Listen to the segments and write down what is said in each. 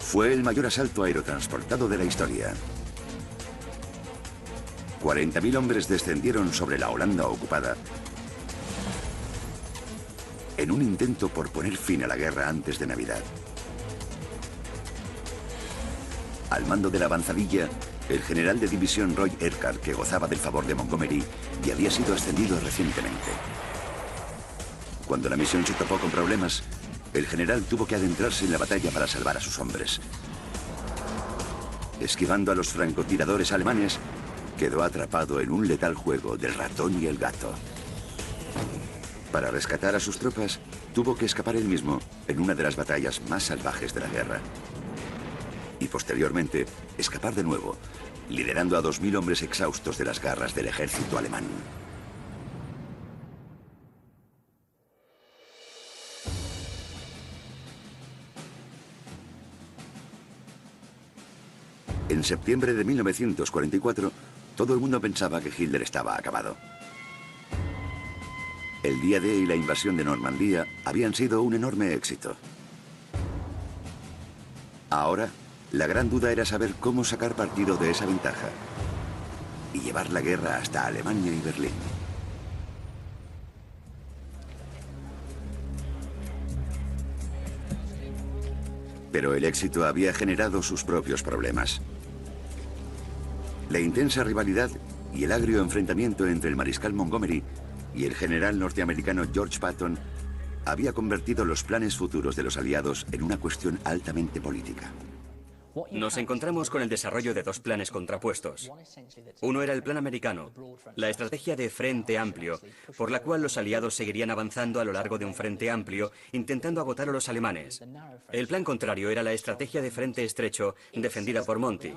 Fue el mayor asalto aerotransportado de la historia. 40.000 hombres descendieron sobre la Holanda ocupada en un intento por poner fin a la guerra antes de Navidad. Al mando de la avanzadilla, el general de división Roy Ercart, que gozaba del favor de Montgomery y había sido ascendido recientemente. Cuando la misión se topó con problemas, el general tuvo que adentrarse en la batalla para salvar a sus hombres. Esquivando a los francotiradores alemanes, quedó atrapado en un letal juego del ratón y el gato. Para rescatar a sus tropas, tuvo que escapar él mismo en una de las batallas más salvajes de la guerra. Y posteriormente, escapar de nuevo, liderando a 2.000 hombres exhaustos de las garras del ejército alemán. En septiembre de 1944, todo el mundo pensaba que Hitler estaba acabado. El día D y la invasión de Normandía habían sido un enorme éxito. Ahora, la gran duda era saber cómo sacar partido de esa ventaja y llevar la guerra hasta Alemania y Berlín. Pero el éxito había generado sus propios problemas. La intensa rivalidad y el agrio enfrentamiento entre el mariscal Montgomery y el general norteamericano George Patton había convertido los planes futuros de los aliados en una cuestión altamente política. Nos encontramos con el desarrollo de dos planes contrapuestos. Uno era el plan americano, la estrategia de frente amplio, por la cual los aliados seguirían avanzando a lo largo de un frente amplio, intentando agotar a los alemanes. El plan contrario era la estrategia de frente estrecho, defendida por Monty.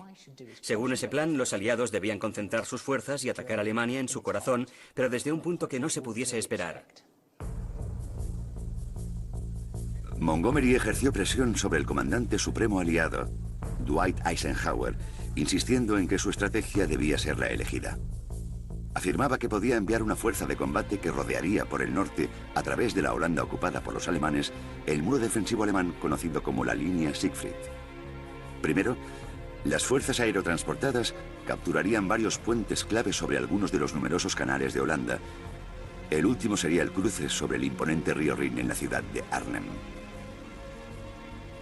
Según ese plan, los aliados debían concentrar sus fuerzas y atacar a Alemania en su corazón, pero desde un punto que no se pudiese esperar. Montgomery ejerció presión sobre el comandante supremo aliado, Dwight Eisenhower, insistiendo en que su estrategia debía ser la elegida. Afirmaba que podía enviar una fuerza de combate que rodearía por el norte, a través de la Holanda ocupada por los alemanes, el muro defensivo alemán conocido como la línea Siegfried. Primero, las fuerzas aerotransportadas capturarían varios puentes clave sobre algunos de los numerosos canales de Holanda. El último sería el cruce sobre el imponente río Rin en la ciudad de Arnhem.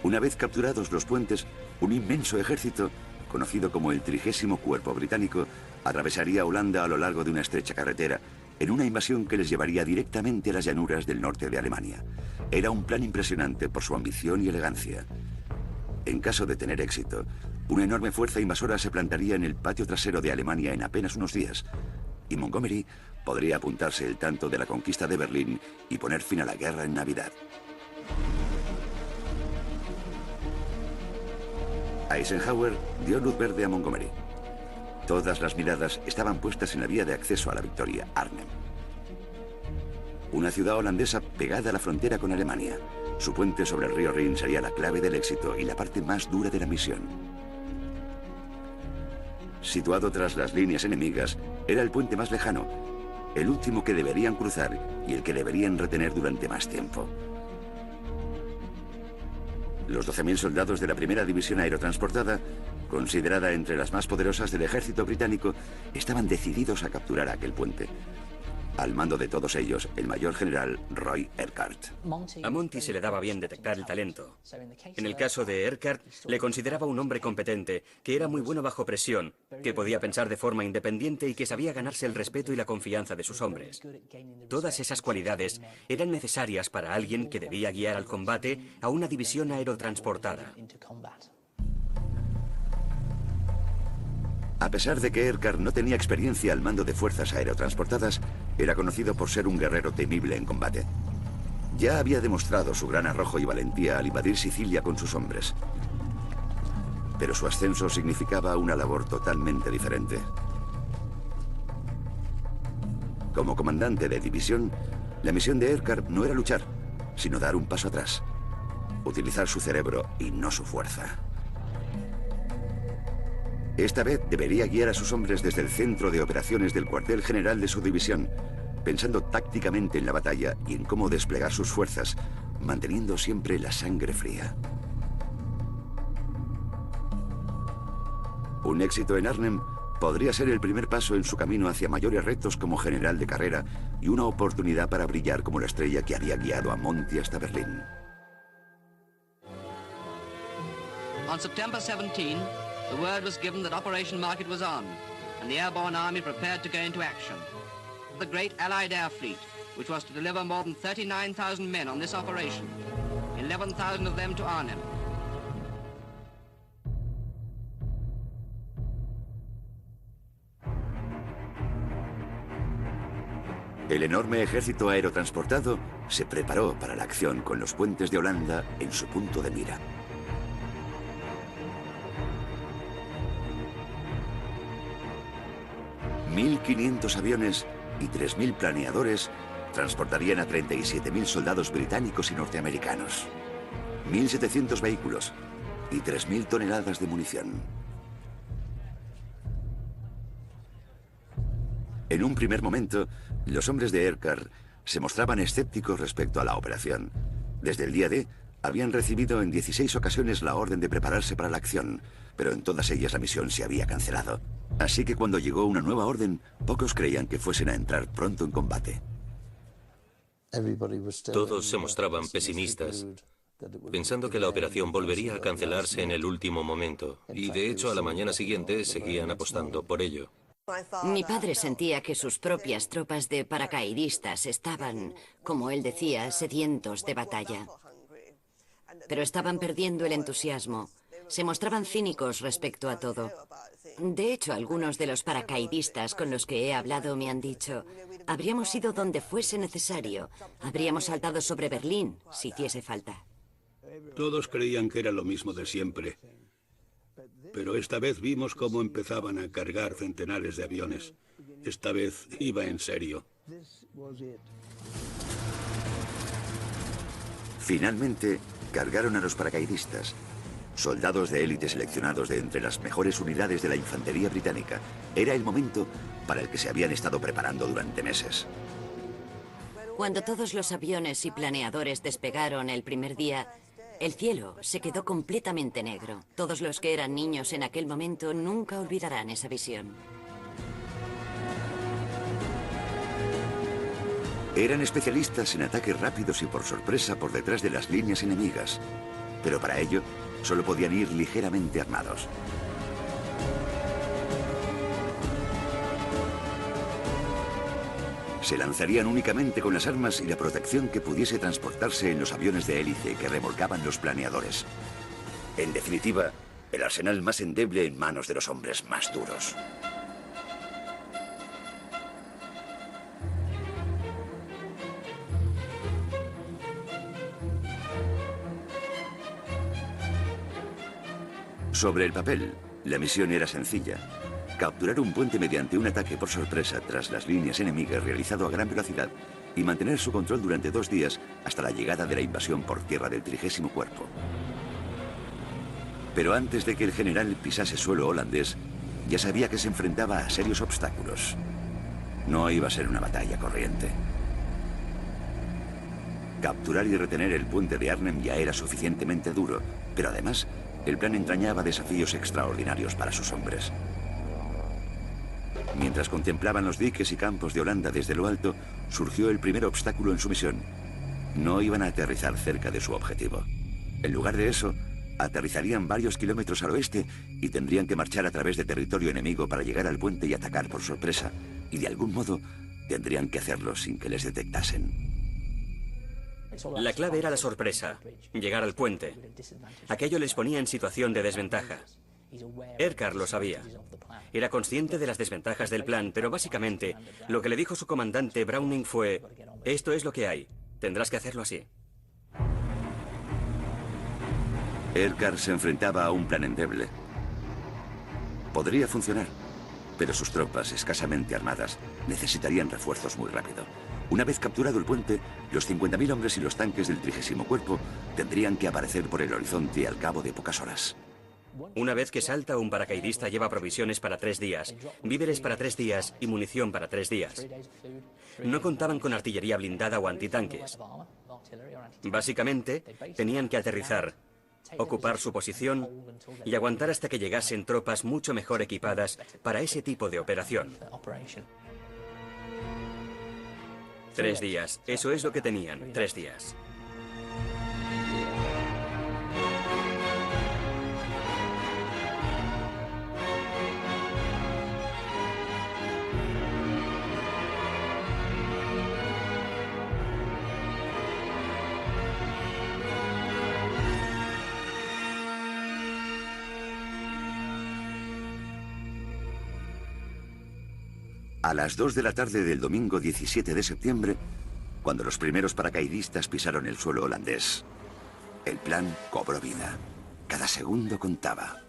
Una vez capturados los puentes, un inmenso ejército, conocido como el 30º Cuerpo Británico, atravesaría Holanda a lo largo de una estrecha carretera, en una invasión que les llevaría directamente a las llanuras del norte de Alemania. Era un plan impresionante por su ambición y elegancia. En caso de tener éxito, una enorme fuerza invasora se plantaría en el patio trasero de Alemania en apenas unos días, y Montgomery podría apuntarse el tanto de la conquista de Berlín y poner fin a la guerra en Navidad. Eisenhower dio luz verde a Montgomery. Todas las miradas estaban puestas en la vía de acceso a la victoria, Arnhem. Una ciudad holandesa pegada a la frontera con Alemania. Su puente sobre el río Rin sería la clave del éxito y la parte más dura de la misión. Situado tras las líneas enemigas, era el puente más lejano, el último que deberían cruzar y el que deberían retener durante más tiempo. Los 12.000 soldados de la primera división aerotransportada, considerada entre las más poderosas del ejército británico, estaban decididos a capturar aquel puente. Al mando de todos ellos, el mayor general Roy Ercart. A Monty se le daba bien detectar el talento. En el caso de Ercart, le consideraba un hombre competente, que era muy bueno bajo presión, que podía pensar de forma independiente y que sabía ganarse el respeto y la confianza de sus hombres. Todas esas cualidades eran necesarias para alguien que debía guiar al combate a una división aerotransportada. A pesar de que Ercart no tenía experiencia al mando de fuerzas aerotransportadas, era conocido por ser un guerrero temible en combate. Ya había demostrado su gran arrojo y valentía al invadir Sicilia con sus hombres. Pero su ascenso significaba una labor totalmente diferente. Como comandante de división, la misión de Ercart no era luchar, sino dar un paso atrás. Utilizar su cerebro y no su fuerza. Esta vez debería guiar a sus hombres desde el centro de operaciones del cuartel general de su división, pensando tácticamente en la batalla y en cómo desplegar sus fuerzas, manteniendo siempre la sangre fría. Un éxito en Arnhem podría ser el primer paso en su camino hacia mayores retos como general de carrera y una oportunidad para brillar como la estrella que había guiado a Monty hasta Berlín. On September 17, the word was given that Operation Market was on, and the Airborne Army prepared to go into action. The great Allied Air Fleet, which was to deliver more than 39,000 men on this operation, 11,000 of them to Arnhem. El enorme ejército aerotransportado se preparó para la acción con los puentes de Holanda en su punto de mira. $1.500 aviones y 3.000 planeadores transportarían a 37.000 soldados británicos y norteamericanos, 1.700 vehículos y 3.000 toneladas de munición. En un primer momento, los hombres de Aircar se mostraban escépticos respecto a la operación. Desde el día D, habían recibido en 16 ocasiones la orden de prepararse para la acción, pero en todas ellas la misión se había cancelado. Así que cuando llegó una nueva orden, pocos creían que fuesen a entrar pronto en combate. Todos se mostraban pesimistas, pensando que la operación volvería a cancelarse en el último momento, y de hecho a la mañana siguiente seguían apostando por ello. Mi padre sentía que sus propias tropas de paracaidistas estaban, como él decía, sedientos de batalla. Pero estaban perdiendo el entusiasmo. Se mostraban cínicos respecto a todo. De hecho, algunos de los paracaidistas con los que he hablado me han dicho: habríamos ido donde fuese necesario. Habríamos saltado sobre Berlín, si hiciese falta. Todos creían que era lo mismo de siempre. Pero esta vez vimos cómo empezaban a cargar centenares de aviones. Esta vez iba en serio. Finalmente, cargaron a los paracaidistas, soldados de élite seleccionados de entre las mejores unidades de la infantería británica. Era el momento para el que se habían estado preparando durante meses. Cuando todos los aviones y planeadores despegaron el primer día, el cielo se quedó completamente negro. Todos los que eran niños en aquel momento nunca olvidarán esa visión. Eran especialistas en ataques rápidos y por sorpresa por detrás de las líneas enemigas, pero para ello solo podían ir ligeramente armados. Se lanzarían únicamente con las armas y la protección que pudiese transportarse en los aviones de hélice que remolcaban los planeadores. En definitiva, el arsenal más endeble en manos de los hombres más duros. Sobre el papel, la misión era sencilla: capturar un puente mediante un ataque por sorpresa tras las líneas enemigas realizado a gran velocidad y mantener su control durante 2 días hasta la llegada de la invasión por tierra del 30º Cuerpo. Pero antes de que el general pisase suelo holandés, ya sabía que se enfrentaba a serios obstáculos. No iba a ser una batalla corriente. Capturar y retener el puente de Arnhem ya era suficientemente duro, pero además el plan entrañaba desafíos extraordinarios para sus hombres. Mientras contemplaban los diques y campos de Holanda desde lo alto, surgió el primer obstáculo en su misión. No iban a aterrizar cerca de su objetivo. En lugar de eso, aterrizarían varios kilómetros al oeste y tendrían que marchar a través de territorio enemigo para llegar al puente y atacar por sorpresa. Y de algún modo, tendrían que hacerlo sin que les detectasen. La clave era la sorpresa, llegar al puente. Aquello les ponía en situación de desventaja. Aircar lo sabía. Era consciente de las desventajas del plan, pero básicamente lo que le dijo su comandante Browning fue: esto es lo que hay, tendrás que hacerlo así. Aircar se enfrentaba a un plan endeble. Podría funcionar, pero sus tropas, escasamente armadas, necesitarían refuerzos muy rápido. Una vez capturado el puente, los 50.000 hombres y los tanques del 30º Cuerpo tendrían que aparecer por el horizonte al cabo de pocas horas. Una vez que salta, un paracaidista lleva provisiones para 3 días, víveres para 3 días y munición para 3 días. No contaban con artillería blindada o antitanques. Básicamente, tenían que aterrizar, ocupar su posición y aguantar hasta que llegasen tropas mucho mejor equipadas para ese tipo de operación. 3 días, eso es lo que tenían, 3 días. A las 2 de la tarde del domingo 17 de septiembre, cuando los primeros paracaidistas pisaron el suelo holandés, el plan cobró vida. Cada segundo contaba.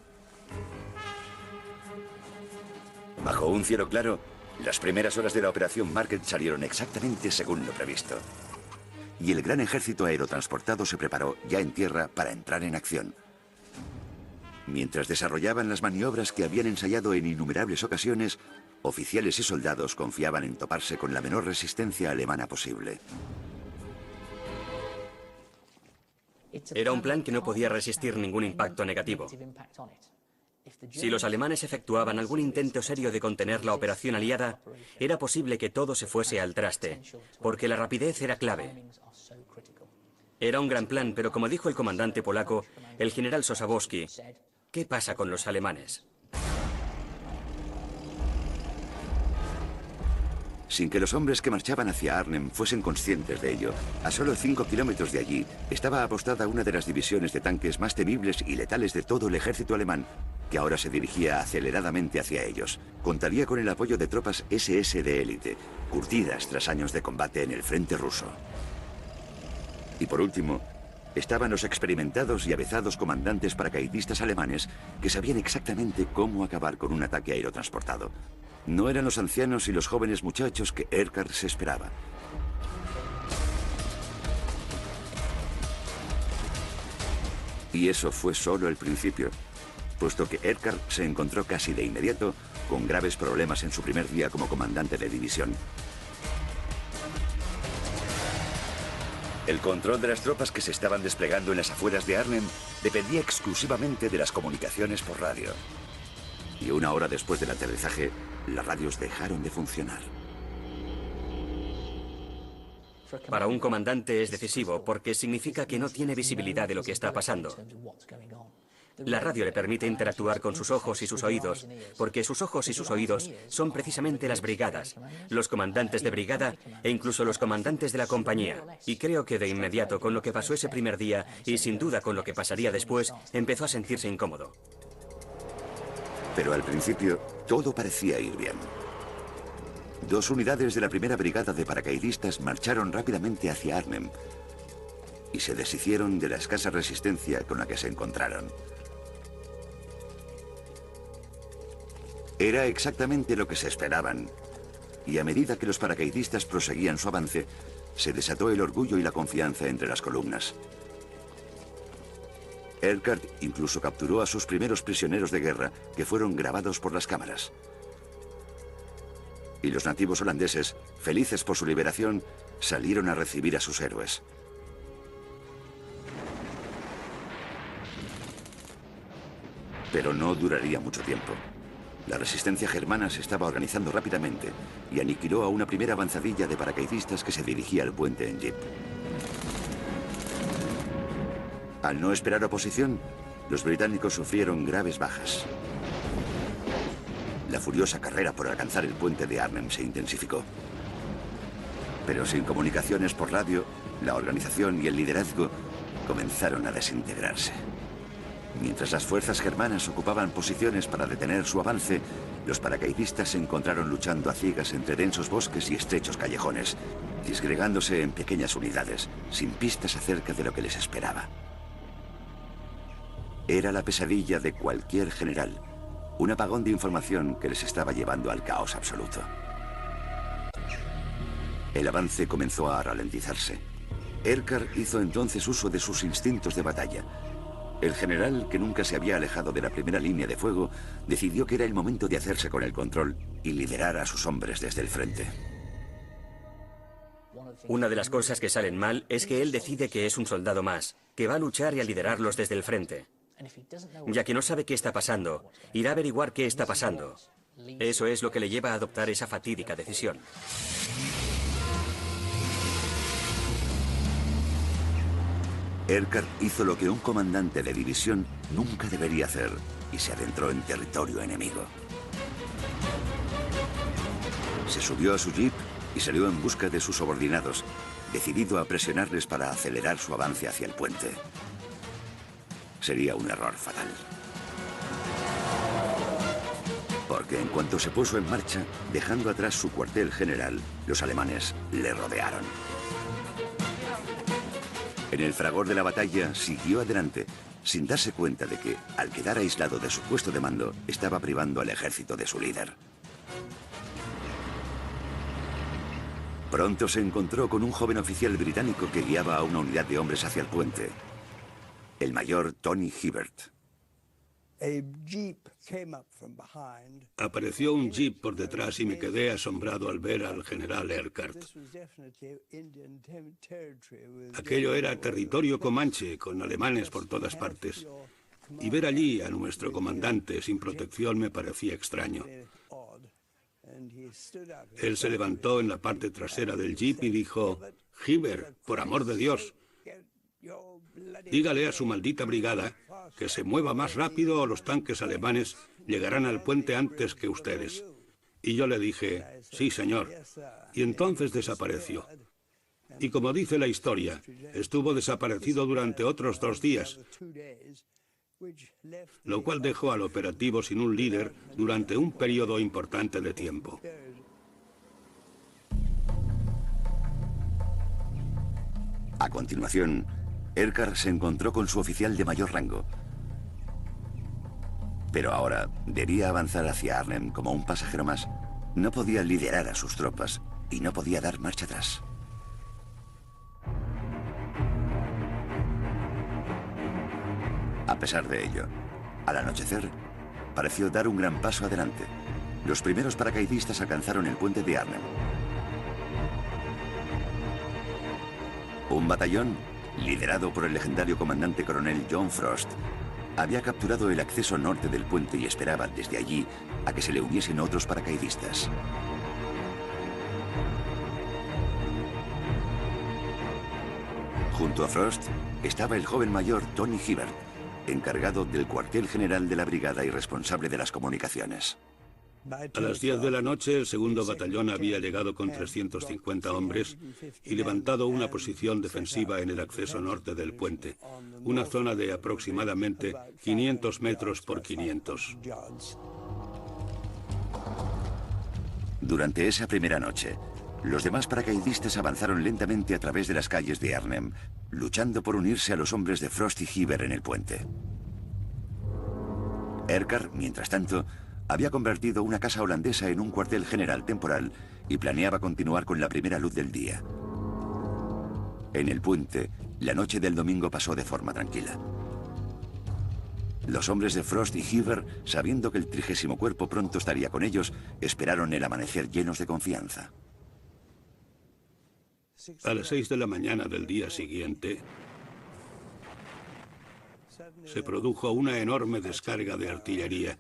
Bajo un cielo claro, las primeras horas de la operación Market salieron exactamente según lo previsto. Y el gran ejército aerotransportado se preparó ya en tierra para entrar en acción. Mientras desarrollaban las maniobras que habían ensayado en innumerables ocasiones, oficiales y soldados confiaban en toparse con la menor resistencia alemana posible. Era un plan que no podía resistir ningún impacto negativo. Si los alemanes efectuaban algún intento serio de contener la operación aliada, era posible que todo se fuese al traste, porque la rapidez era clave. Era un gran plan, pero como dijo el comandante polaco, el general Sosabowski, ¿qué pasa con los alemanes? Sin que los hombres que marchaban hacia Arnhem fuesen conscientes de ello, a solo 5 kilómetros de allí estaba apostada una de las divisiones de tanques más temibles y letales de todo el ejército alemán, que ahora se dirigía aceleradamente hacia ellos. Contaría con el apoyo de tropas SS de élite, curtidas tras años de combate en el frente ruso. Y por último, estaban los experimentados y avezados comandantes paracaidistas alemanes que sabían exactamente cómo acabar con un ataque aerotransportado. No eran los ancianos y los jóvenes muchachos que Eckart se esperaba. Y eso fue solo el principio, puesto que Eckart se encontró casi de inmediato con graves problemas en su primer día como comandante de división. El control de las tropas que se estaban desplegando en las afueras de Arnhem dependía exclusivamente de las comunicaciones por radio. Y 1 hora después del aterrizaje, las radios dejaron de funcionar. Para un comandante es decisivo porque significa que no tiene visibilidad de lo que está pasando. La radio le permite interactuar con sus ojos y sus oídos, porque sus ojos y sus oídos son precisamente las brigadas, los comandantes de brigada e incluso los comandantes de la compañía. Y creo que de inmediato, con lo que pasó ese primer día y sin duda con lo que pasaría después, empezó a sentirse incómodo. Pero al principio, todo parecía ir bien. 2 unidades de la primera brigada de paracaidistas marcharon rápidamente hacia Arnhem y se deshicieron de la escasa resistencia con la que se encontraron. Era exactamente lo que se esperaban, y a medida que los paracaidistas proseguían su avance, se desató el orgullo y la confianza entre las columnas. Eckart incluso capturó a sus primeros prisioneros de guerra, que fueron grabados por las cámaras. Y los nativos holandeses, felices por su liberación, salieron a recibir a sus héroes. Pero no duraría mucho tiempo. La resistencia germana se estaba organizando rápidamente y aniquiló a una primera avanzadilla de paracaidistas que se dirigía al puente en jeep. Al no esperar oposición, los británicos sufrieron graves bajas. La furiosa carrera por alcanzar el puente de Arnhem se intensificó. Pero sin comunicaciones por radio, la organización y el liderazgo comenzaron a desintegrarse. Mientras las fuerzas germanas ocupaban posiciones para detener su avance, los paracaidistas se encontraron luchando a ciegas entre densos bosques y estrechos callejones, disgregándose en pequeñas unidades, sin pistas acerca de lo que les esperaba. Era la pesadilla de cualquier general, un apagón de información que les estaba llevando al caos absoluto. El avance comenzó a ralentizarse. Eckart hizo entonces uso de sus instintos de batalla. El general, que nunca se había alejado de la primera línea de fuego, decidió que era el momento de hacerse con el control y liderar a sus hombres desde el frente. Una de las cosas que salen mal es que él decide que es un soldado más, que va a luchar y a liderarlos desde el frente. Ya que no sabe qué está pasando, irá a averiguar qué está pasando. Eso es lo que le lleva a adoptar esa fatídica decisión. Erkard hizo lo que un comandante de división nunca debería hacer y se adentró en territorio enemigo. Se subió a su jeep y salió en busca de sus subordinados, decidido a presionarles para acelerar su avance hacia el puente. Sería un error fatal. Porque en cuanto se puso en marcha, dejando atrás su cuartel general, los alemanes le rodearon. En el fragor de la batalla, siguió adelante, sin darse cuenta de que, al quedar aislado de su puesto de mando, estaba privando al ejército de su líder. Pronto se encontró con un joven oficial británico que guiaba a una unidad de hombres hacia el puente. El mayor Tony Hibbert. Apareció un jeep por detrás y me quedé asombrado al ver al general Erkard. Aquello era territorio comanche, con alemanes por todas partes. Y ver allí a nuestro comandante sin protección me parecía extraño. Él se levantó en la parte trasera del jeep y dijo: «Hibbert, por amor de Dios, dígale a su maldita brigada que se mueva más rápido o los tanques alemanes llegarán al puente antes que ustedes». Y yo le dije: «Sí, señor». Y entonces desapareció. Y como dice la historia, estuvo desaparecido durante otros 2 días, lo cual dejó al operativo sin un líder durante un periodo importante de tiempo. A continuación, Erkard se encontró con su oficial de mayor rango. Pero ahora debía avanzar hacia Arnhem como un pasajero más. No podía liderar a sus tropas y no podía dar marcha atrás. A pesar de ello, al anochecer, pareció dar un gran paso adelante. Los primeros paracaidistas alcanzaron el puente de Arnhem. Un batallón, liderado por el legendario comandante coronel John Frost, había capturado el acceso norte del puente y esperaba desde allí a que se le uniesen otros paracaidistas. Junto a Frost estaba el joven mayor Tony Hibbert, encargado del cuartel general de la brigada y responsable de las comunicaciones. A las 10 de la noche, el segundo batallón había llegado con 350 hombres y levantado una posición defensiva en el acceso norte del puente, una zona de aproximadamente 500 metros por 500. Durante esa primera noche, los demás paracaidistas avanzaron lentamente a través de las calles de Arnhem, luchando por unirse a los hombres de Frost y Hibbert en el puente. Erkard, mientras tanto, había convertido una casa holandesa en un cuartel general temporal y planeaba continuar con la primera luz del día. En el puente, la noche del domingo pasó de forma tranquila. Los hombres de Frost y Hibbert, sabiendo que el 30º cuerpo pronto estaría con ellos, esperaron el amanecer llenos de confianza. A las 6 de la mañana del día siguiente, se produjo una enorme descarga de artillería.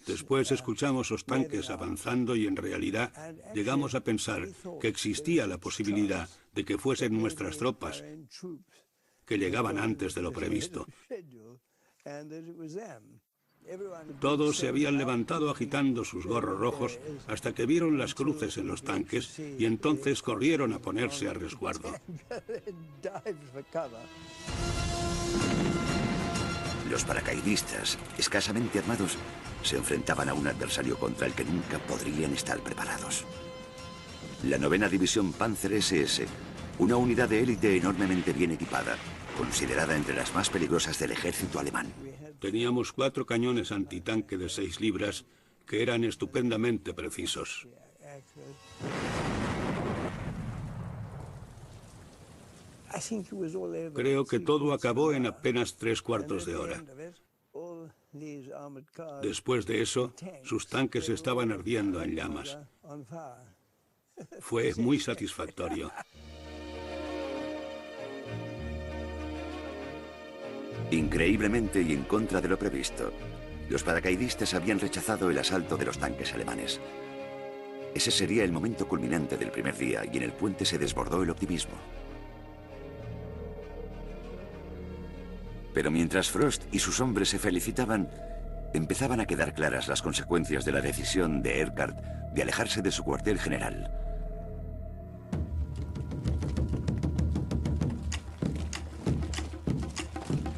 Después escuchamos los tanques avanzando y en realidad llegamos a pensar que existía la posibilidad de que fuesen nuestras tropas, que llegaban antes de lo previsto. Todos se habían levantado agitando sus gorros rojos hasta que vieron las cruces en los tanques y entonces corrieron a ponerse a resguardo. Los paracaidistas, escasamente armados, se enfrentaban a un adversario contra el que nunca podrían estar preparados. La 9ª División Panzer SS, una unidad de élite enormemente bien equipada, considerada entre las más peligrosas del ejército alemán. Teníamos 4 cañones antitanque de 6 libras que eran estupendamente precisos. Creo que todo acabó en apenas 3/4 de hora. Después de eso, sus tanques estaban ardiendo en llamas. Fue muy satisfactorio. Increíblemente y en contra de lo previsto, los paracaidistas habían rechazado el asalto de los tanques alemanes. Ese sería el momento culminante del primer día y en el puente se desbordó el optimismo. Pero mientras Frost y sus hombres se felicitaban, empezaban a quedar claras las consecuencias de la decisión de Eckert de alejarse de su cuartel general.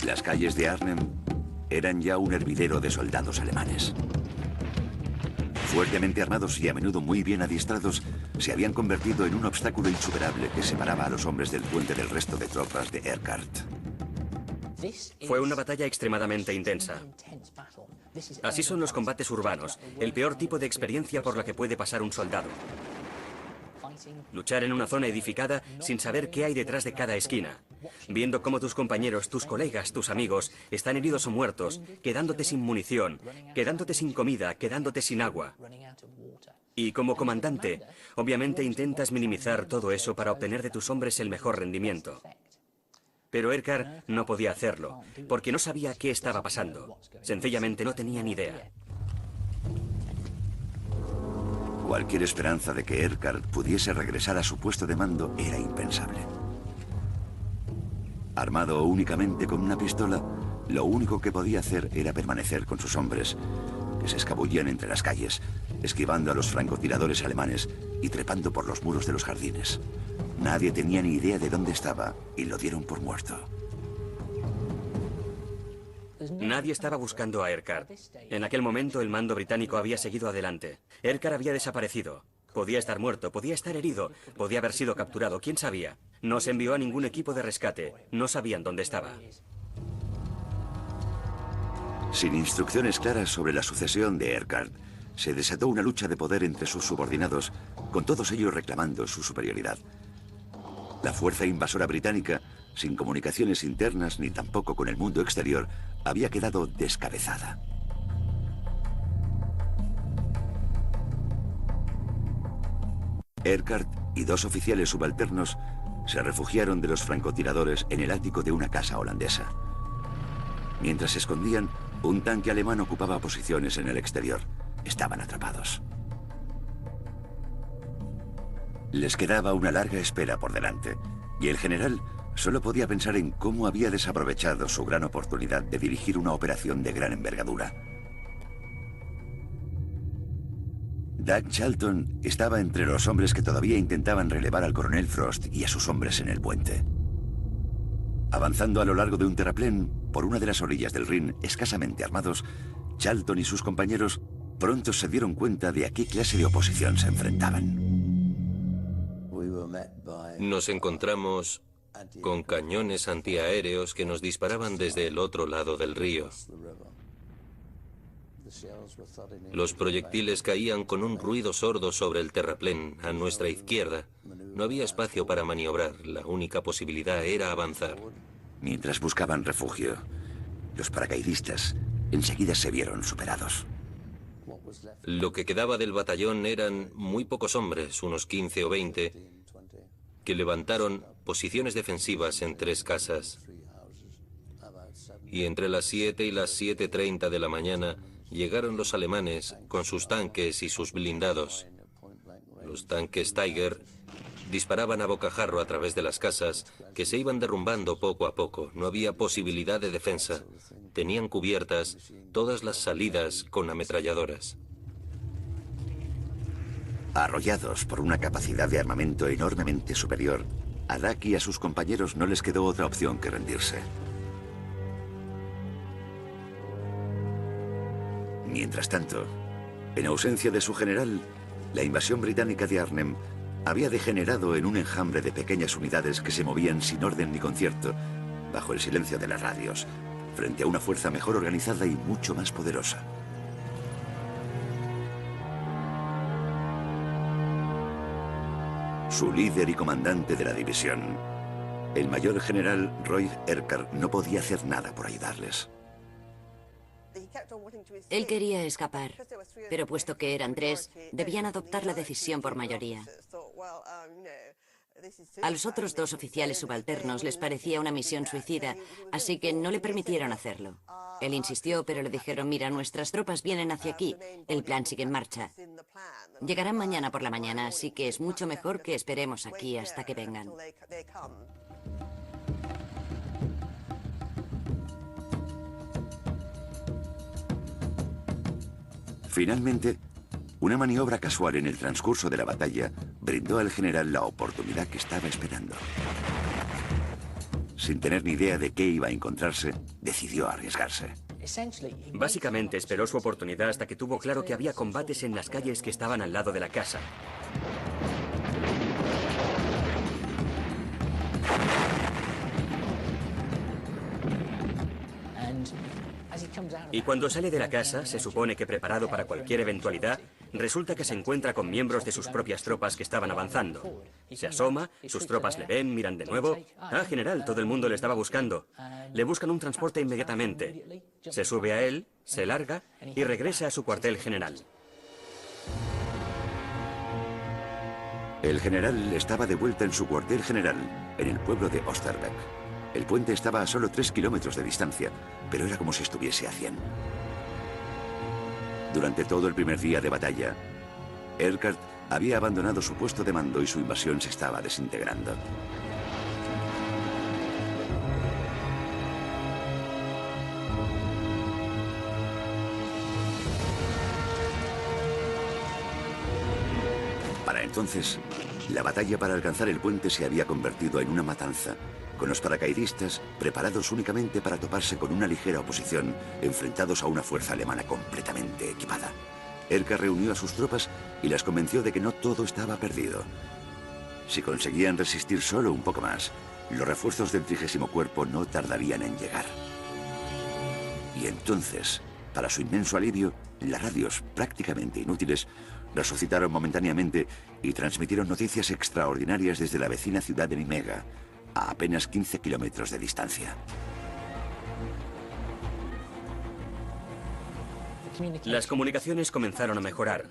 Las calles de Arnhem eran ya un hervidero de soldados alemanes. Fuertemente armados y a menudo muy bien adiestrados, se habían convertido en un obstáculo insuperable que separaba a los hombres del puente del resto de tropas de Eckert. Fue una batalla extremadamente intensa. Así son los combates urbanos, el peor tipo de experiencia por la que puede pasar un soldado. Luchar en una zona edificada sin saber qué hay detrás de cada esquina, viendo cómo tus compañeros, tus colegas, tus amigos están heridos o muertos, quedándote sin munición, quedándote sin comida, quedándote sin agua. Y como comandante, obviamente intentas minimizar todo eso para obtener de tus hombres el mejor rendimiento. Pero Eckert no podía hacerlo, porque no sabía qué estaba pasando. Sencillamente no tenía ni idea. Cualquier esperanza de que Eckert pudiese regresar a su puesto de mando era impensable. Armado únicamente con una pistola, lo único que podía hacer era permanecer con sus hombres, que se escabullían entre las calles, esquivando a los francotiradores alemanes y trepando por los muros de los jardines. Nadie tenía ni idea de dónde estaba y lo dieron por muerto. Nadie estaba buscando a Eckert. En aquel momento el mando británico había seguido adelante. Eckert había desaparecido. Podía estar muerto, podía estar herido, podía haber sido capturado, quién sabía. No se envió a ningún equipo de rescate. No sabían dónde estaba. Sin instrucciones claras sobre la sucesión de Eckert, se desató una lucha de poder entre sus subordinados, con todos ellos reclamando su superioridad. La fuerza invasora británica, sin comunicaciones internas ni tampoco con el mundo exterior, había quedado descabezada. Eckert y dos oficiales subalternos se refugiaron de los francotiradores en el ático de una casa holandesa. Mientras se escondían, un tanque alemán ocupaba posiciones en el exterior. Estaban atrapados. Les quedaba una larga espera por delante, y el general solo podía pensar en cómo había desaprovechado su gran oportunidad de dirigir una operación de gran envergadura. Doug Charlton estaba entre los hombres que todavía intentaban relevar al coronel Frost y a sus hombres en el puente. Avanzando a lo largo de un terraplén, por una de las orillas del Rin, escasamente armados, Charlton y sus compañeros pronto se dieron cuenta de a qué clase de oposición se enfrentaban. Nos encontramos con cañones antiaéreos que nos disparaban desde el otro lado del río. Los proyectiles caían con un ruido sordo sobre el terraplén a nuestra izquierda. No había espacio para maniobrar, la única posibilidad era avanzar. Mientras buscaban refugio, los paracaidistas enseguida se vieron superados. Lo que quedaba del batallón eran muy pocos hombres, unos 15 o 20, que levantaron posiciones defensivas en 3 casas. Y entre las 7 y las 7:30 de la mañana llegaron los alemanes con sus tanques y sus blindados. Los tanques Tiger disparaban a bocajarro a través de las casas, que se iban derrumbando poco a poco. No había posibilidad de defensa. Tenían cubiertas todas las salidas con ametralladoras. Arrollados por una capacidad de armamento enormemente superior, a Doug y a sus compañeros no les quedó otra opción que rendirse. Mientras tanto, en ausencia de su general, la invasión británica de Arnhem había degenerado en un enjambre de pequeñas unidades que se movían sin orden ni concierto, bajo el silencio de las radios, frente a una fuerza mejor organizada y mucho más poderosa. Su líder y comandante de la división, el mayor general Roy Eckert, no podía hacer nada por ayudarles. Él quería escapar, pero puesto que eran 3, debían adoptar la decisión por mayoría. A los otros 2 oficiales subalternos les parecía una misión suicida, así que no le permitieron hacerlo. Él insistió, pero le dijeron, mira, nuestras tropas vienen hacia aquí, el plan sigue en marcha. Llegarán mañana por la mañana, así que es mucho mejor que esperemos aquí hasta que vengan. Finalmente, una maniobra casual en el transcurso de la batalla brindó al general la oportunidad que estaba esperando. Sin tener ni idea de qué iba a encontrarse, decidió arriesgarse. Básicamente esperó su oportunidad hasta que tuvo claro que había combates en las calles que estaban al lado de la casa. Y cuando sale de la casa, se supone que preparado para cualquier eventualidad, resulta que se encuentra con miembros de sus propias tropas que estaban avanzando. Se asoma, sus tropas le ven, miran de nuevo. Ah, general, todo el mundo le estaba buscando. Le buscan un transporte inmediatamente. Se sube a él, se larga y regresa a su cuartel general. El general estaba de vuelta en su cuartel general, en el pueblo de Oosterbeek. El puente estaba a solo 3 kilómetros de distancia, pero era como si estuviese a 100. Durante todo el primer día de batalla, Urquhart había abandonado su puesto de mando y su invasión se estaba desintegrando. Para entonces, la batalla para alcanzar el puente se había convertido en una matanza, con los paracaidistas preparados únicamente para toparse con una ligera oposición, enfrentados a una fuerza alemana completamente equipada. Urquhart reunió a sus tropas y las convenció de que no todo estaba perdido. Si conseguían resistir solo un poco más, los refuerzos del 30º Cuerpo no tardarían en llegar. Y entonces, para su inmenso alivio, las radios, prácticamente inútiles, resucitaron momentáneamente y transmitieron noticias extraordinarias desde la vecina ciudad de Nimega, a apenas 15 kilómetros de distancia. Las comunicaciones comenzaron a mejorar.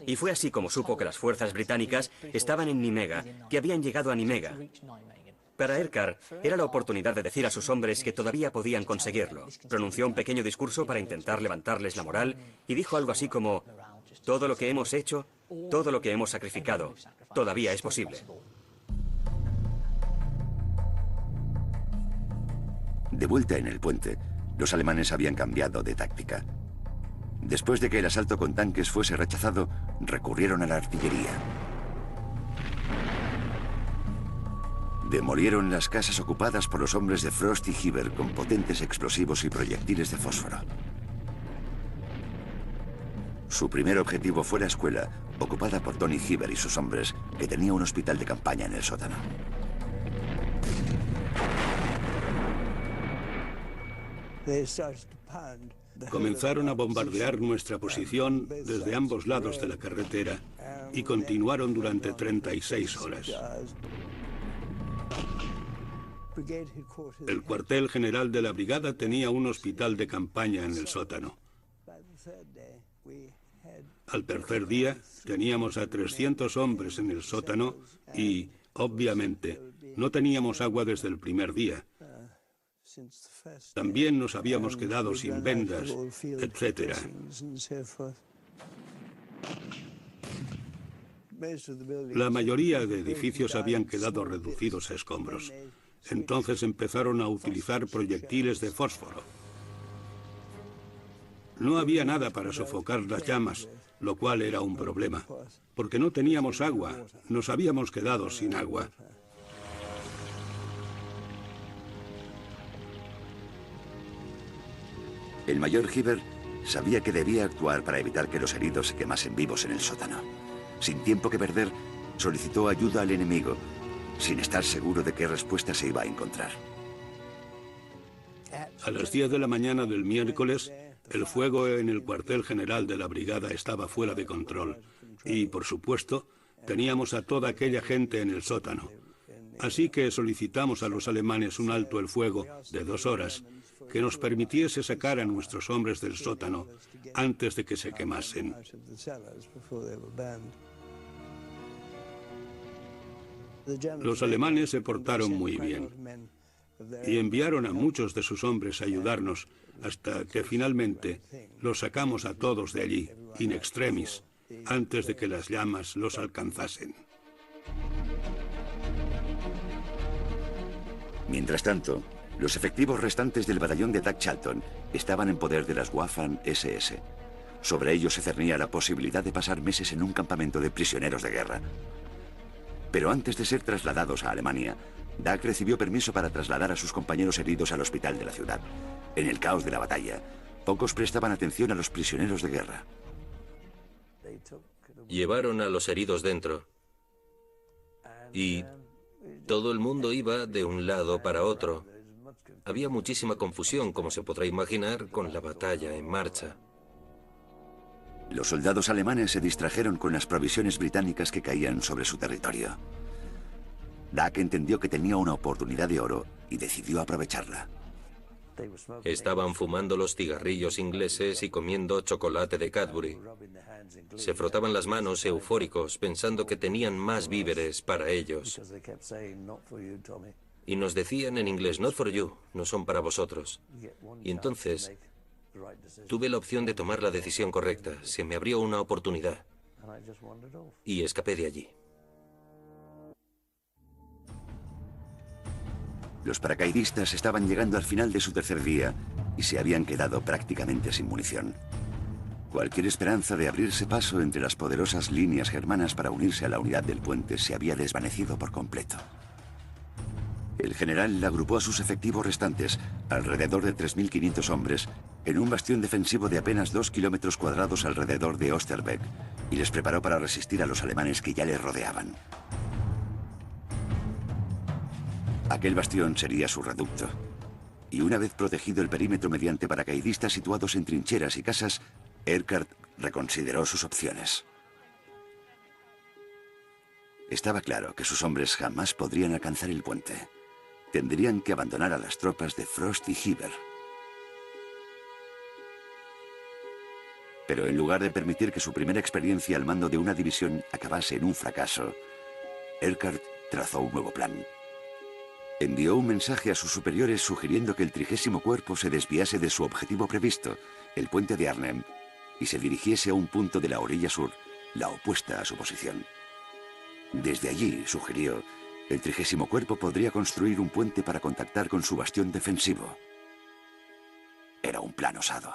Y fue así como supo que las fuerzas británicas estaban en Nimega, que habían llegado a Nimega. Para Urquhart era la oportunidad de decir a sus hombres que todavía podían conseguirlo. Pronunció un pequeño discurso para intentar levantarles la moral y dijo algo así como: todo lo que hemos hecho, todo lo que hemos sacrificado, todavía es posible. De vuelta en el puente, los alemanes habían cambiado de táctica. Después de que el asalto con tanques fuese rechazado, recurrieron a la artillería. Demolieron las casas ocupadas por los hombres de Frost y Hiver con potentes explosivos y proyectiles de fósforo. Su primer objetivo fue la escuela, ocupada por Tony Hiver y sus hombres, que tenía un hospital de campaña en el sótano. Comenzaron a bombardear nuestra posición desde ambos lados de la carretera y continuaron durante 36 horas. El cuartel general de la brigada tenía un hospital de campaña en el sótano. Al tercer día teníamos a 300 hombres en el sótano y, obviamente, no teníamos agua desde el primer día. También nos habíamos quedado sin vendas, etc. La mayoría de edificios habían quedado reducidos a escombros. Entonces empezaron a utilizar proyectiles de fósforo. No había nada para sofocar las llamas, lo cual era un problema, porque no teníamos agua, nos habíamos quedado sin agua. El mayor Hiver sabía que debía actuar para evitar que los heridos se quemasen vivos en el sótano. Sin tiempo que perder, solicitó ayuda al enemigo, sin estar seguro de qué respuesta se iba a encontrar. A las 10 de la mañana del miércoles, el fuego en el cuartel general de la brigada estaba fuera de control y, por supuesto, teníamos a toda aquella gente en el sótano. Así que solicitamos a los alemanes un alto el fuego de 2 horas que nos permitiese sacar a nuestros hombres del sótano antes de que se quemasen. Los alemanes se portaron muy bien y enviaron a muchos de sus hombres a ayudarnos hasta que finalmente los sacamos a todos de allí, in extremis, antes de que las llamas los alcanzasen. Mientras tanto, los efectivos restantes del batallón de Doug Charlton estaban en poder de las Waffen-SS. Sobre ellos se cernía la posibilidad de pasar meses en un campamento de prisioneros de guerra. Pero antes de ser trasladados a Alemania, Doug recibió permiso para trasladar a sus compañeros heridos al hospital de la ciudad. En el caos de la batalla, pocos prestaban atención a los prisioneros de guerra. Llevaron a los heridos dentro y todo el mundo iba de un lado para otro. Había muchísima confusión, como se podrá imaginar, con la batalla en marcha. Los soldados alemanes se distrajeron con las provisiones británicas que caían sobre su territorio. Doug entendió que tenía una oportunidad de oro y decidió aprovecharla. Estaban fumando los cigarrillos ingleses y comiendo chocolate de Cadbury. Se frotaban las manos eufóricos, pensando que tenían más víveres para ellos. Y nos decían en inglés, "Not for you", no son para vosotros. Y entonces tuve la opción de tomar la decisión correcta. Se me abrió una oportunidad y escapé de allí. Los paracaidistas estaban llegando al final de su tercer día y se habían quedado prácticamente sin munición. Cualquier esperanza de abrirse paso entre las poderosas líneas germanas para unirse a la unidad del puente se había desvanecido por completo. El general agrupó a sus efectivos restantes, alrededor de 3.500 hombres, en un bastión defensivo de apenas 2 kilómetros cuadrados alrededor de Osterbeck, y les preparó para resistir a los alemanes que ya les rodeaban. Aquel bastión sería su reducto, y una vez protegido el perímetro mediante paracaidistas situados en trincheras y casas, Eckert reconsideró sus opciones. Estaba claro que sus hombres jamás podrían alcanzar el puente. Tendrían que abandonar a las tropas de Frost y Hieber. Pero en lugar de permitir que su primera experiencia al mando de una división acabase en un fracaso, Eckert trazó un nuevo plan. Envió un mensaje a sus superiores sugiriendo que el 30º Cuerpo se desviase de su objetivo previsto, el puente de Arnhem, y se dirigiese a un punto de la orilla sur, la opuesta a su posición. Desde allí, sugirió, el 30º Cuerpo podría construir un puente para contactar con su bastión defensivo. Era un plan osado.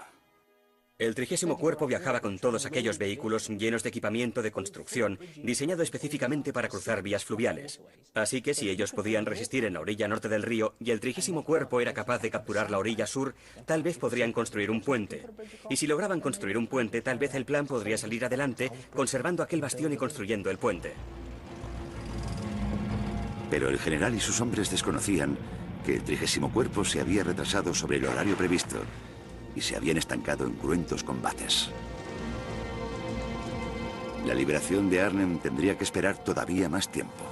El 30º Cuerpo viajaba con todos aquellos vehículos llenos de equipamiento de construcción, diseñado específicamente para cruzar vías fluviales. Así que si ellos podían resistir en la orilla norte del río y el 30º Cuerpo era capaz de capturar la orilla sur, tal vez podrían construir un puente. Y si lograban construir un puente, tal vez el plan podría salir adelante, conservando aquel bastión y construyendo el puente. Pero el general y sus hombres desconocían que el 30º Cuerpo se había retrasado sobre el horario previsto y se habían estancado en cruentos combates. La liberación de Arnhem tendría que esperar todavía más tiempo.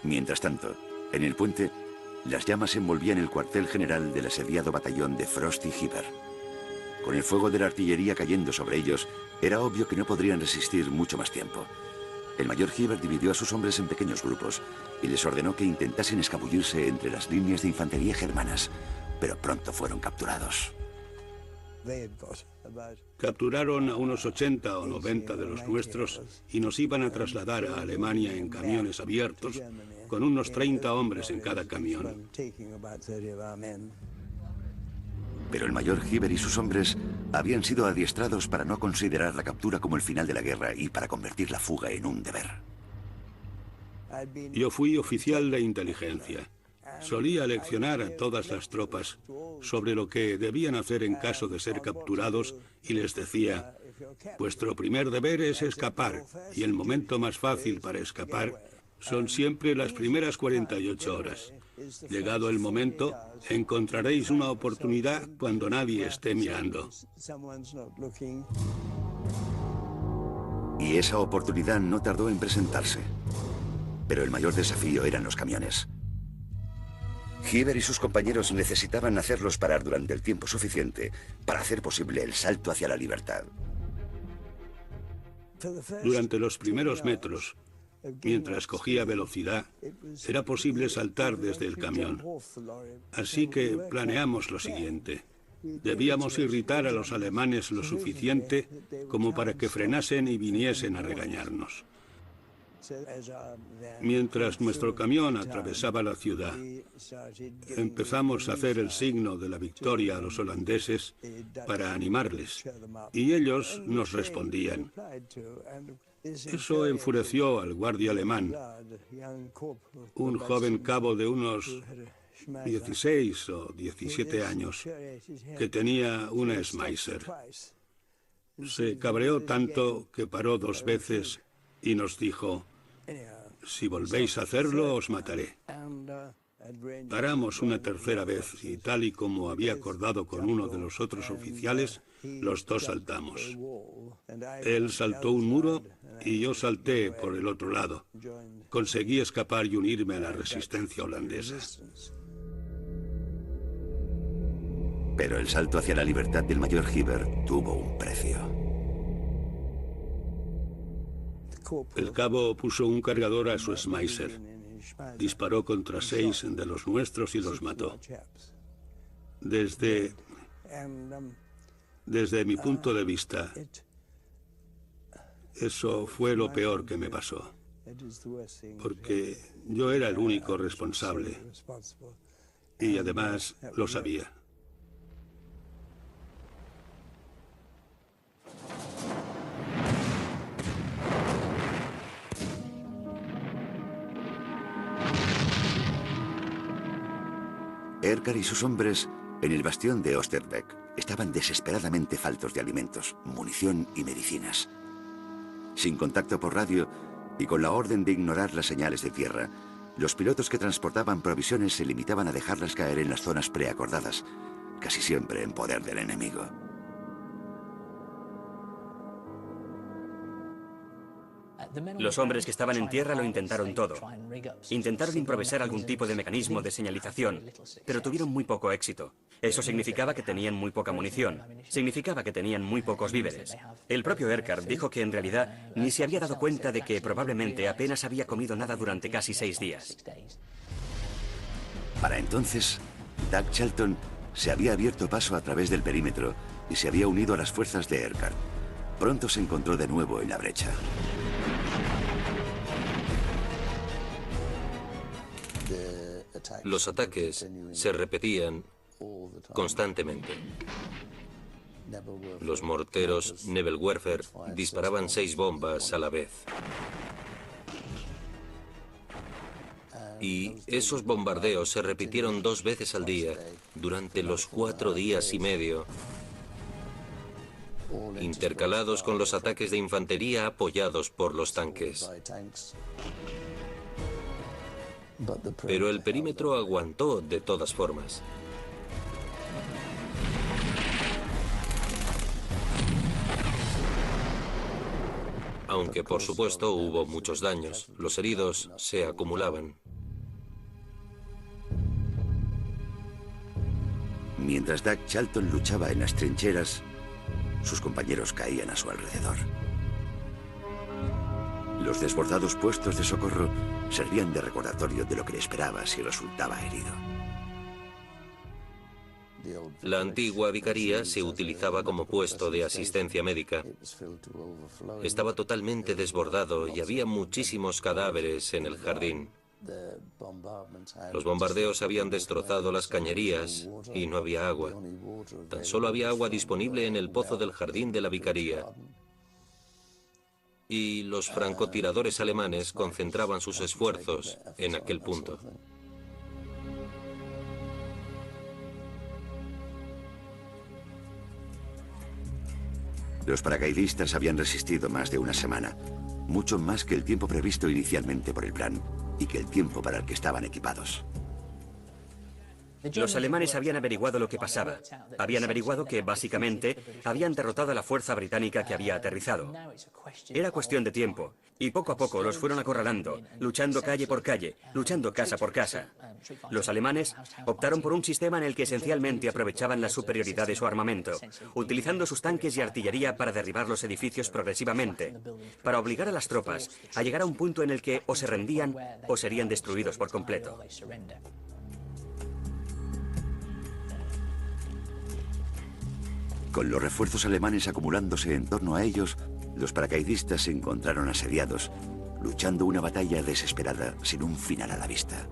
Mientras tanto, en el puente, las llamas envolvían el cuartel general del asediado batallón de Frost y Hieber. Con el fuego de la artillería cayendo sobre ellos, era obvio que no podrían resistir mucho más tiempo. El mayor Hieber dividió a sus hombres en pequeños grupos y les ordenó que intentasen escabullirse entre las líneas de infantería germanas, pero pronto fueron capturados. Capturaron a unos 80 o 90 de los nuestros y nos iban a trasladar a Alemania en camiones abiertos, con unos 30 hombres en cada camión. Pero el mayor Hieber y sus hombres habían sido adiestrados para no considerar la captura como el final de la guerra y para convertir la fuga en un deber. Yo fui oficial de inteligencia. Solía leccionar a todas las tropas sobre lo que debían hacer en caso de ser capturados y les decía, vuestro primer deber es escapar y el momento más fácil para escapar son siempre las primeras 48 horas. Llegado el momento, encontraréis una oportunidad cuando nadie esté mirando. Y esa oportunidad no tardó en presentarse. Pero el mayor desafío eran los camiones. Hibbert y sus compañeros necesitaban hacerlos parar durante el tiempo suficiente para hacer posible el salto hacia la libertad. Durante los primeros metros, mientras cogía velocidad, era posible saltar desde el camión. Así que planeamos lo siguiente. Debíamos irritar a los alemanes lo suficiente como para que frenasen y viniesen a regañarnos. Mientras nuestro camión atravesaba la ciudad, empezamos a hacer el signo de la victoria a los holandeses para animarles, y ellos nos respondían. Eso enfureció al guardia alemán, un joven cabo de unos 16 o 17 años, que tenía una Schmeisser. Se cabreó tanto que paró 2 veces y nos dijo: si volvéis a hacerlo, os mataré. Paramos una tercera vez y, tal y como había acordado con uno de los otros oficiales, los dos saltamos. Él saltó un muro y yo salté por el otro lado. Conseguí escapar y unirme a la resistencia holandesa. Pero el salto hacia la libertad del mayor Hibbert tuvo un precio. El cabo puso un cargador a su Schmeisser. Disparó contra 6 de los nuestros y los mató. Desde mi punto de vista, eso fue lo peor que me pasó. Porque yo era el único responsable. Y además lo sabía. Erkard y sus hombres, en el bastión de Osterbeek, estaban desesperadamente faltos de alimentos, munición y medicinas. Sin contacto por radio y con la orden de ignorar las señales de tierra, los pilotos que transportaban provisiones se limitaban a dejarlas caer en las zonas preacordadas, casi siempre en poder del enemigo. Los hombres que estaban en tierra lo intentaron todo. Intentaron improvisar algún tipo de mecanismo de señalización, pero tuvieron muy poco éxito. Eso significaba que tenían muy poca munición. Significaba que tenían muy pocos víveres. El propio Erkard dijo que en realidad ni se había dado cuenta de que probablemente apenas había comido nada durante casi 6 días. Para entonces, Doug Charlton se había abierto paso a través del perímetro y se había unido a las fuerzas de Erkard. Pronto se encontró de nuevo en la brecha. Los ataques se repetían constantemente. Los morteros Nebelwerfer disparaban 6 bombas a la vez. Y esos bombardeos se repitieron 2 veces al día durante los 4 días y medio, intercalados con los ataques de infantería apoyados por los tanques. Pero el perímetro aguantó de todas formas. Aunque, por supuesto, hubo muchos daños. Los heridos se acumulaban. Mientras Doug Charlton luchaba en las trincheras, sus compañeros caían a su alrededor. Los desbordados puestos de socorro servían de recordatorio de lo que le esperaba si resultaba herido. La antigua vicaría se utilizaba como puesto de asistencia médica. Estaba totalmente desbordado y había muchísimos cadáveres en el jardín. Los bombardeos habían destrozado las cañerías y no había agua. Tan solo había agua disponible en el pozo del jardín de la vicaría. Y los francotiradores alemanes concentraban sus esfuerzos en aquel punto. Los paracaidistas habían resistido más de una semana, mucho más que el tiempo previsto inicialmente por el plan y que el tiempo para el que estaban equipados. Los alemanes habían averiguado lo que pasaba. Habían averiguado que, básicamente, habían derrotado a la fuerza británica que había aterrizado. Era cuestión de tiempo, y poco a poco los fueron acorralando, luchando calle por calle, luchando casa por casa. Los alemanes optaron por un sistema en el que esencialmente aprovechaban la superioridad de su armamento, utilizando sus tanques y artillería para derribar los edificios progresivamente, para obligar a las tropas a llegar a un punto en el que o se rendían o serían destruidos por completo. Con los refuerzos alemanes acumulándose en torno a ellos, los paracaidistas se encontraron asediados, luchando una batalla desesperada sin un final a la vista.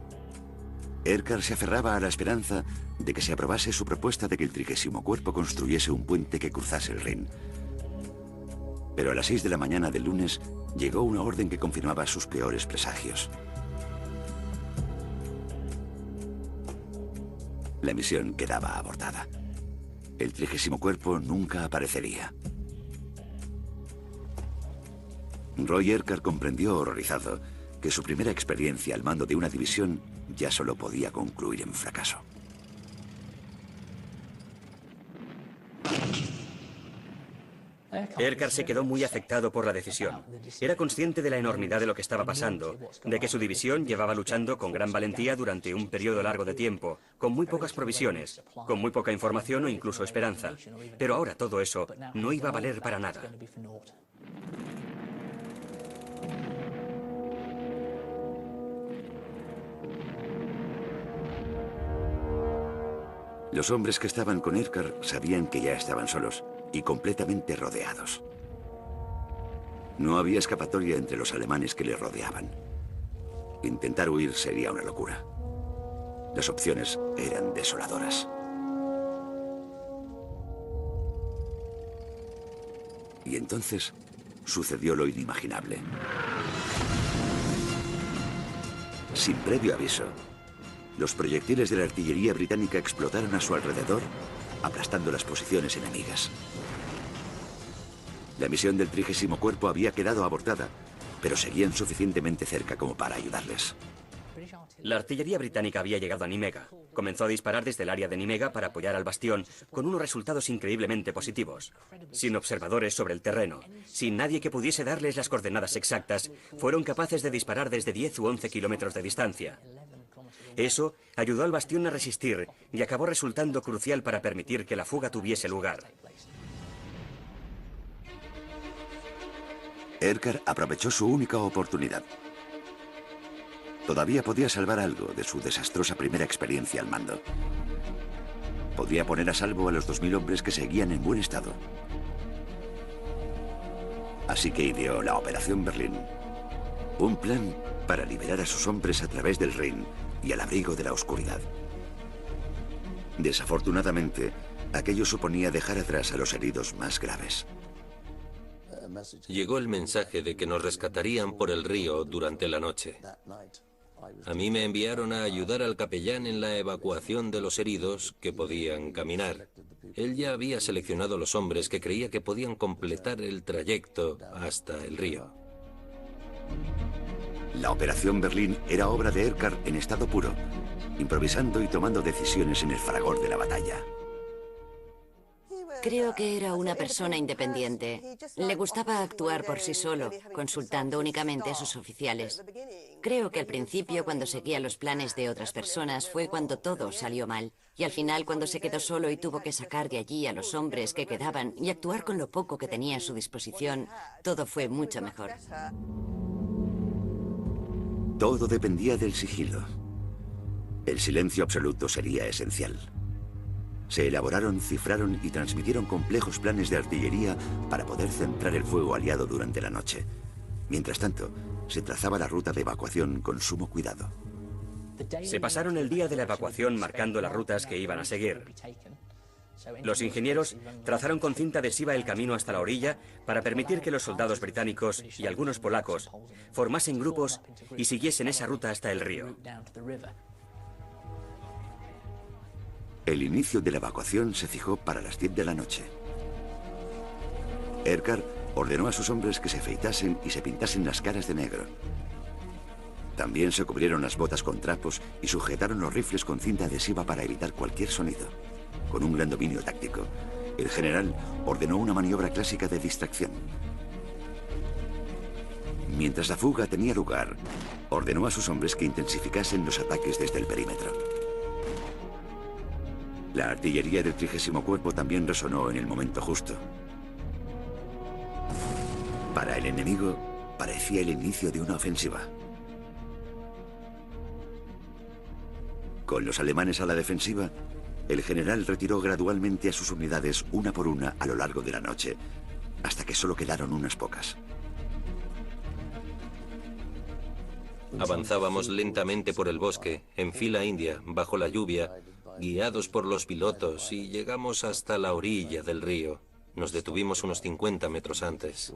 Erkar se aferraba a la esperanza de que se aprobase su propuesta de que el 30º Cuerpo construyese un puente que cruzase el Rin. Pero a las 6 de la mañana del lunes llegó una orden que confirmaba sus peores presagios. La misión quedaba abortada. El 30º Cuerpo nunca aparecería. Roy Erkar comprendió horrorizado que su primera experiencia al mando de una división ya solo podía concluir en fracaso. Erkar se quedó muy afectado por la decisión. Era consciente de la enormidad de lo que estaba pasando, de que su división llevaba luchando con gran valentía durante un periodo largo de tiempo, con muy pocas provisiones, con muy poca información o incluso esperanza. Pero ahora todo eso no iba a valer para nada. Los hombres que estaban con Erkar sabían que ya estaban solos y completamente rodeados. No había escapatoria entre los alemanes que le rodeaban. Intentar huir sería una locura. Las opciones eran desoladoras. Y entonces sucedió lo inimaginable. Sin previo aviso, los proyectiles de la artillería británica explotaron a su alrededor, aplastando las posiciones enemigas. La misión del 30º Cuerpo había quedado abortada, pero seguían suficientemente cerca como para ayudarles. La artillería británica había llegado a Nimega. Comenzó a disparar desde el área de Nimega para apoyar al bastión, con unos resultados increíblemente positivos. Sin observadores sobre el terreno, sin nadie que pudiese darles las coordenadas exactas, fueron capaces de disparar desde 10 u 11 kilómetros de distancia. Eso ayudó al bastión a resistir y acabó resultando crucial para permitir que la fuga tuviese lugar. Erkar aprovechó su única oportunidad. Todavía podía salvar algo de su desastrosa primera experiencia al mando. Podía poner a salvo a los 2000 hombres que seguían en buen estado. Así que ideó la Operación Berlín. Un plan para liberar a sus hombres a través del Rin y al abrigo de la oscuridad. Desafortunadamente, aquello suponía dejar atrás a los heridos más graves. Llegó el mensaje de que nos rescatarían por el río durante la noche. A mí me enviaron a ayudar al capellán en la evacuación de los heridos que podían caminar. Él ya había seleccionado los hombres que creía que podían completar el trayecto hasta el río. La Operación Berlín era obra de Erkar en estado puro, improvisando y tomando decisiones en el fragor de la batalla. Creo que era una persona independiente. Le gustaba actuar por sí solo, consultando únicamente a sus oficiales. Creo que al principio, cuando seguía los planes de otras personas, fue cuando todo salió mal. Y al final, cuando se quedó solo y tuvo que sacar de allí a los hombres que quedaban y actuar con lo poco que tenía a su disposición, todo fue mucho mejor. Todo dependía del sigilo. El silencio absoluto sería esencial. Se elaboraron, cifraron y transmitieron complejos planes de artillería para poder centrar el fuego aliado durante la noche. Mientras tanto, se trazaba la ruta de evacuación con sumo cuidado. Se pasaron el día de la evacuación marcando las rutas que iban a seguir. Los ingenieros trazaron con cinta adhesiva el camino hasta la orilla para permitir que los soldados británicos y algunos polacos formasen grupos y siguiesen esa ruta hasta el río. El inicio de la evacuación se fijó para las 10 de la noche. Erkar ordenó a sus hombres que se afeitasen y se pintasen las caras de negro. También se cubrieron las botas con trapos y sujetaron los rifles con cinta adhesiva para evitar cualquier sonido. Con un gran dominio táctico, el general ordenó una maniobra clásica de distracción. Mientras la fuga tenía lugar, ordenó a sus hombres que intensificasen los ataques desde el perímetro. La artillería del 30º Cuerpo también resonó en el momento justo. Para el enemigo, parecía el inicio de una ofensiva. Con los alemanes a la defensiva, el general retiró gradualmente a sus unidades una por una a lo largo de la noche, hasta que solo quedaron unas pocas. Avanzábamos lentamente por el bosque, en fila india, bajo la lluvia, guiados por los pilotos, y llegamos hasta la orilla del río. Nos detuvimos unos 50 metros antes.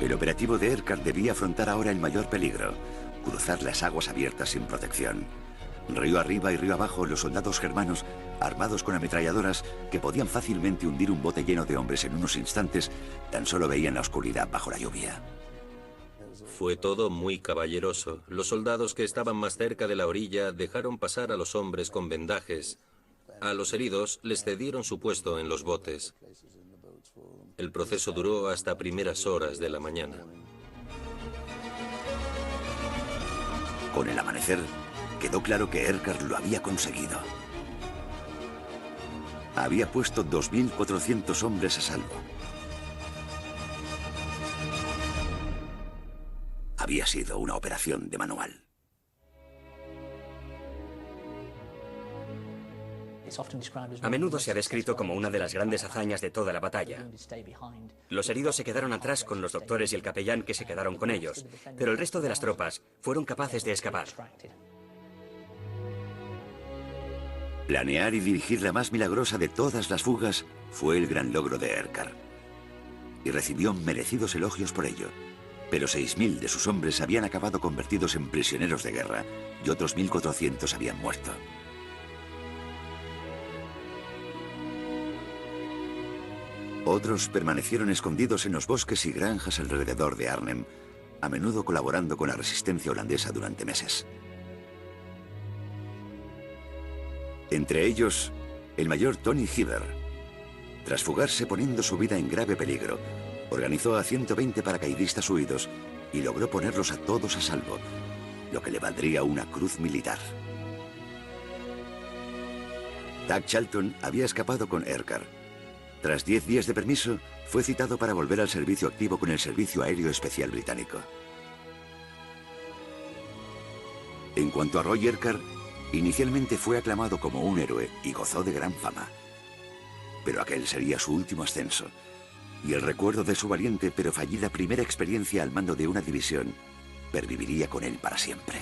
El operativo de Erkard debía afrontar ahora el mayor peligro: cruzar las aguas abiertas sin protección. Río arriba y río abajo, los soldados germanos, armados con ametralladoras que podían fácilmente hundir un bote lleno de hombres en unos instantes, tan solo veían la oscuridad bajo la lluvia. Fue todo muy caballeroso. Los soldados que estaban más cerca de la orilla dejaron pasar a los hombres con vendajes. A los heridos les cedieron su puesto en los botes. El proceso duró hasta primeras horas de la mañana. Con el amanecer, quedó claro que Erkard lo había conseguido. Había puesto 2.400 hombres a salvo. Había sido una operación de manual. A menudo se ha descrito como una de las grandes hazañas de toda la batalla. Los heridos se quedaron atrás con los doctores y el capellán que se quedaron con ellos, pero el resto de las tropas fueron capaces de escapar. Planear y dirigir la más milagrosa de todas las fugas fue el gran logro de Erkard. Y recibió merecidos elogios por ello. Pero 6.000 de sus hombres habían acabado convertidos en prisioneros de guerra y otros 1.400 habían muerto. Otros permanecieron escondidos en los bosques y granjas alrededor de Arnhem, a menudo colaborando con la resistencia holandesa durante meses. Entre ellos, el mayor Tony Hiver. Tras fugarse poniendo su vida en grave peligro, organizó a 120 paracaidistas huidos y logró ponerlos a todos a salvo, lo que le valdría una cruz militar. Doug Charlton había escapado con Erkard. Tras 10 días de permiso, fue citado para volver al servicio activo con el Servicio Aéreo Especial Británico. En cuanto a Roy Erkard, inicialmente fue aclamado como un héroe y gozó de gran fama. Pero aquel sería su último ascenso, y el recuerdo de su valiente pero fallida primera experiencia al mando de una división perviviría con él para siempre.